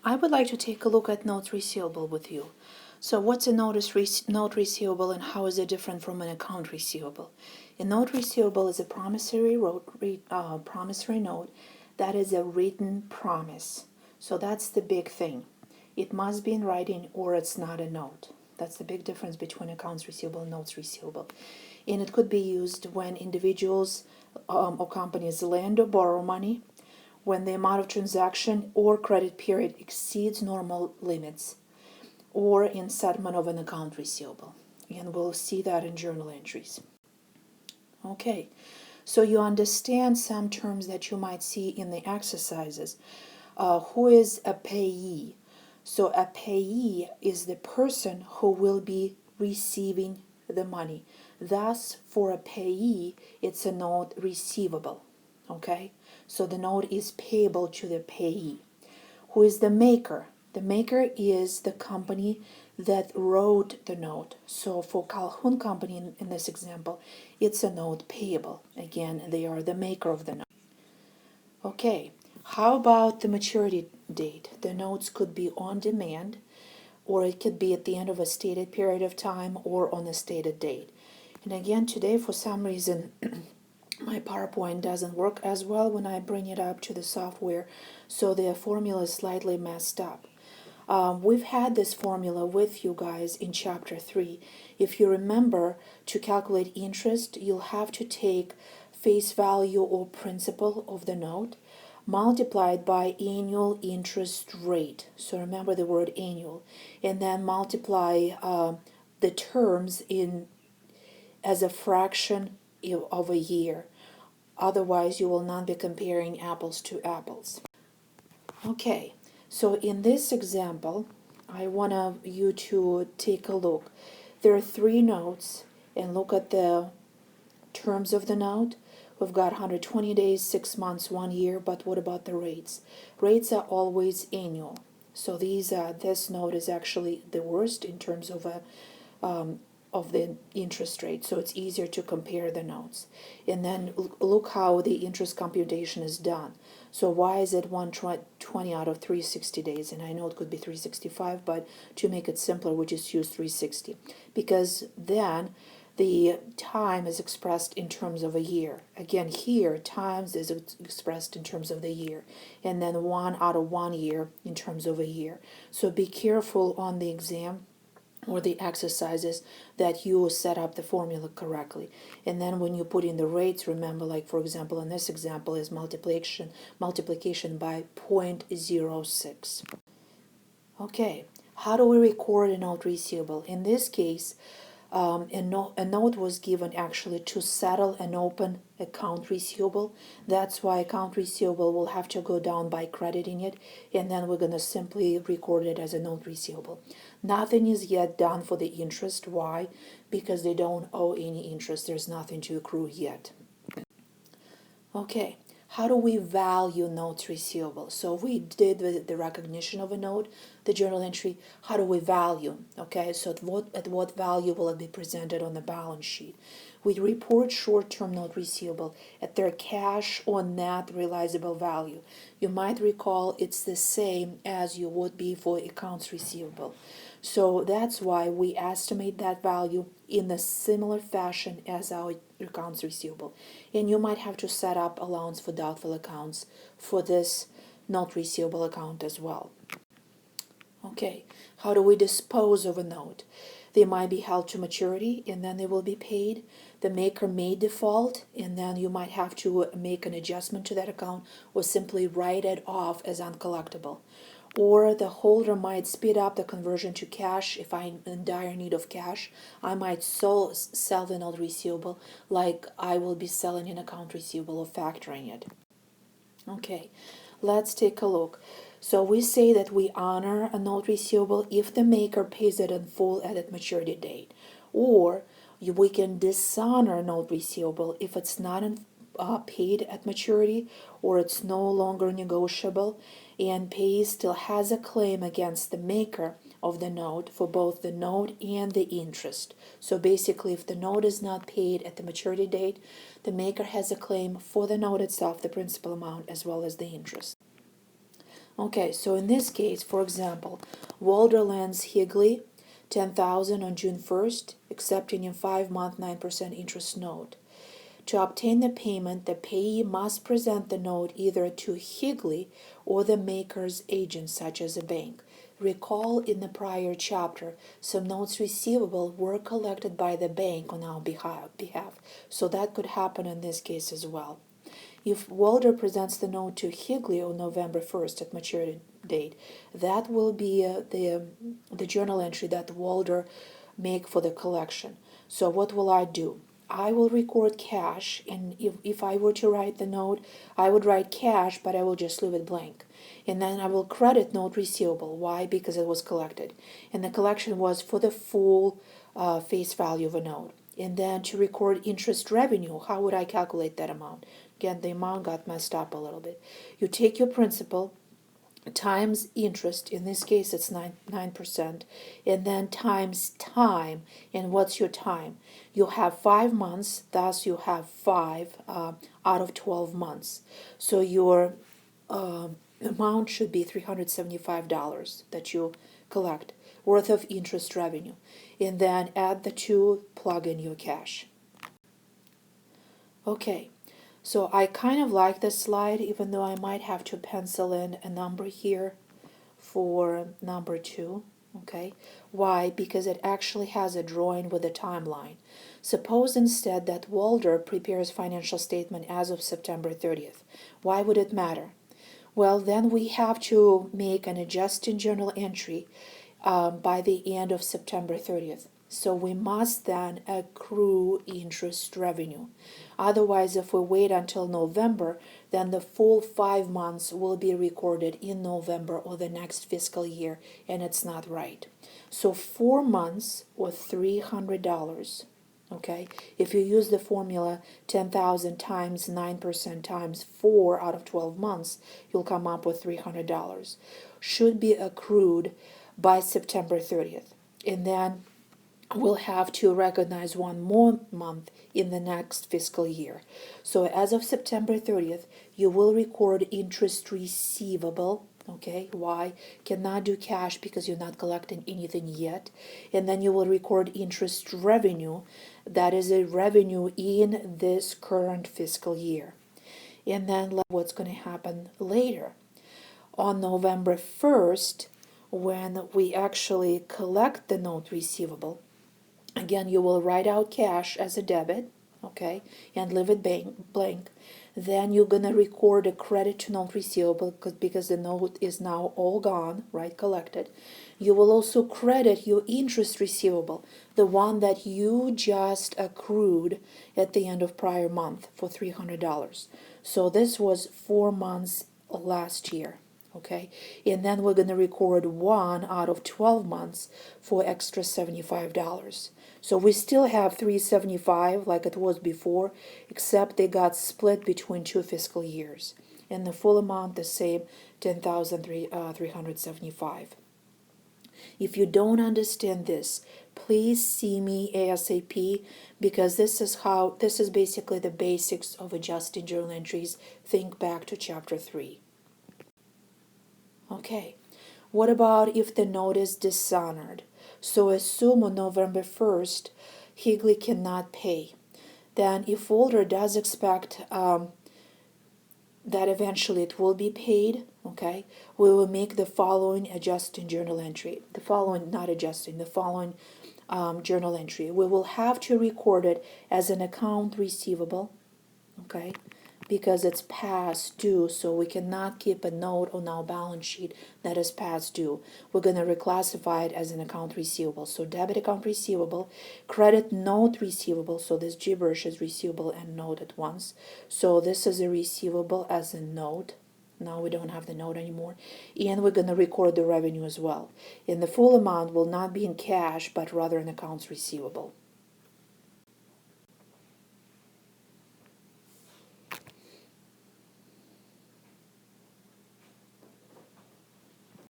I would like to take a look at notes receivable with you. So what's a note receivable and how is it different from an account receivable? A note receivable is a promissory note that is a written promise. So that's the big thing. It must be in writing or it's not a note. That's the big difference between accounts receivable and notes receivable. And it could be used when individuals or companies lend or borrow money, when the amount of transaction or credit period exceeds normal limits, or in settlement of an account receivable. And we'll see that in journal entries. Okay, so you understand some terms that you might see in the exercises. Who is a payee? So a payee is the person who will be receiving the money. Thus, for a payee, it's a note receivable. Okay, so the note is payable to the payee. Who is the maker? The maker is the company that wrote the note. So for Calhoun Company in this example, it's a note payable. Again, they are the maker of the note. Okay, how about the maturity date? The notes could be on demand, or it could be at the end of a stated period of time or on a stated date. And again, today, for some reason, my PowerPoint doesn't work as well when I bring it up to the software, so the formula is slightly messed up. We've had this formula with you guys in chapter 3. If you remember, to calculate interest, you'll have to take face value or principal of the note multiplied by annual interest rate. So remember the word annual, and then multiply the terms in as a fraction of a year. Otherwise, you will not be comparing apples to apples. Okay, so in this example, I want you to take a look. There are 3 notes, and look at the terms of the note. We've got 120 days, 6 months, 1 year, but what about the rates? Rates are always annual. So this note is actually the worst in terms of the interest rate, so it's easier to compare the notes. And then look how the interest computation is done. So why is it 120 out of 360 days? And I know it could be 365, but to make it simpler, we just use 360. Because then the time is expressed in terms of a year. Again, here, times is expressed in terms of the year. And then 1 out of 1 year in terms of a year. So be careful on the exam or the exercises that you set up the formula correctly. And then when you put in the rates, remember, like for example in this example is multiplication by 0.06. Okay, how do we record a note receivable? In this case, a note was given actually to settle an open account receivable. That's why account receivable will have to go down by crediting it, and then we're going to simply record it as a note receivable. Nothing is yet done for the interest. Why? Because they don't owe any interest. There's nothing to accrue yet. Okay, how do we value notes receivable? So we did the recognition of a note, the journal entry. How do we value? Okay, so at what value will it be presented on the balance sheet? We report short-term note receivable at their cash or net realizable value. You might recall it's the same as you would be for accounts receivable. So that's why we estimate that value in a similar fashion as our accounts receivable. And you might have to set up allowance for doubtful accounts for this note receivable account as well. Okay, how do we dispose of a note? They might be held to maturity and then they will be paid. The maker may default and then you might have to make an adjustment to that account or simply write it off as uncollectible. Or the holder might speed up the conversion to cash. If I'm in dire need of cash, I might sell the note receivable like I will be selling an account receivable or factoring it. Okay, let's take a look. So we say that we honor a note receivable if the maker pays it in full at its maturity date. Or we can dishonor a note receivable if it's not paid at maturity or it's no longer negotiable and payee still has a claim against the maker of the note for both the note and the interest. So basically, if the note is not paid at the maturity date, the maker has a claim for the note itself, the principal amount, as well as the interest. Okay, so in this case, for example, Walder lends Higley 10,000 on June 1st, accepting a 5-month 9% interest note. To obtain the payment, the payee must present the note either to Higley or the maker's agent, such as a bank. Recall in the prior chapter, some notes receivable were collected by the bank on our behalf, so that could happen in this case as well. If Walder presents the note to Higley on November 1st at maturity date, that will be the journal entry that Walder make for the collection. So what will I do? I will record cash, and if I were to write the note, I would write cash, but I will just leave it blank. And then I will credit note receivable. Why? Because it was collected. And the collection was for the full face value of a note. And then to record interest revenue, how would I calculate that amount? Again, the amount got messed up a little bit. You take your principal times interest, in this case it's 9%, and then times time. And what's your time? You have 5 months, thus you have 5 out of 12 months. So your amount should be $375 that you collect worth of interest revenue. And then add the two, plug in your cash. Okay. So I kind of like this slide, even though I might have to pencil in a number here for number 2. Okay, why? Because it actually has a drawing with a timeline. Suppose instead that Walder prepares financial statement as of September 30th. Why would it matter? Well, then we have to make an adjusting journal entry by the end of September 30th. So we must then accrue interest revenue. Otherwise, if we wait until November, then the full 5 months will be recorded in November or the next fiscal year, and it's not right. So 4 months or $300. Okay, if you use the formula 10,000 times 9% times 4 out of 12 months, you'll come up with $300. Should be accrued by September 30th. And then we'll have to recognize 1 more month in the next fiscal year. So as of September 30th, you will record interest receivable. Okay, why? Cannot do cash because you're not collecting anything yet. And then you will record interest revenue. That is a revenue in this current fiscal year. And then what's going to happen later. On November 1st, when we actually collect the note receivable, again, you will write out cash as a debit, okay, and leave it blank. Then you're going to record a credit to note receivable because the note is now all gone, right, collected. You will also credit your interest receivable, the one that you just accrued at the end of prior month for $300. So this was 4 months last year. Okay, and then we're going to record 1 out of 12 months for extra $75. So we still have $375 like it was before, except they got split between 2 fiscal years. And the full amount the same, $10,375. If you don't understand this, please see me ASAP, because this is basically the basics of adjusting journal entries. Think back to chapter 3. Okay, what about if the note is dishonored? So assume on November 1st, Higley cannot pay. Then if Walder does expect that eventually it will be paid, okay, we will make the following adjusting journal entry. The following journal entry. We will have to record it as an account receivable, okay, because it's past due, so we cannot keep a note on our balance sheet that is past due. We're going to reclassify it as an account receivable. So debit account receivable, credit note receivable, so this gibberish is receivable and note at once. So this is a receivable as a note. Now we don't have the note anymore. And we're going to record the revenue as well. And the full amount will not be in cash, but rather in accounts receivable.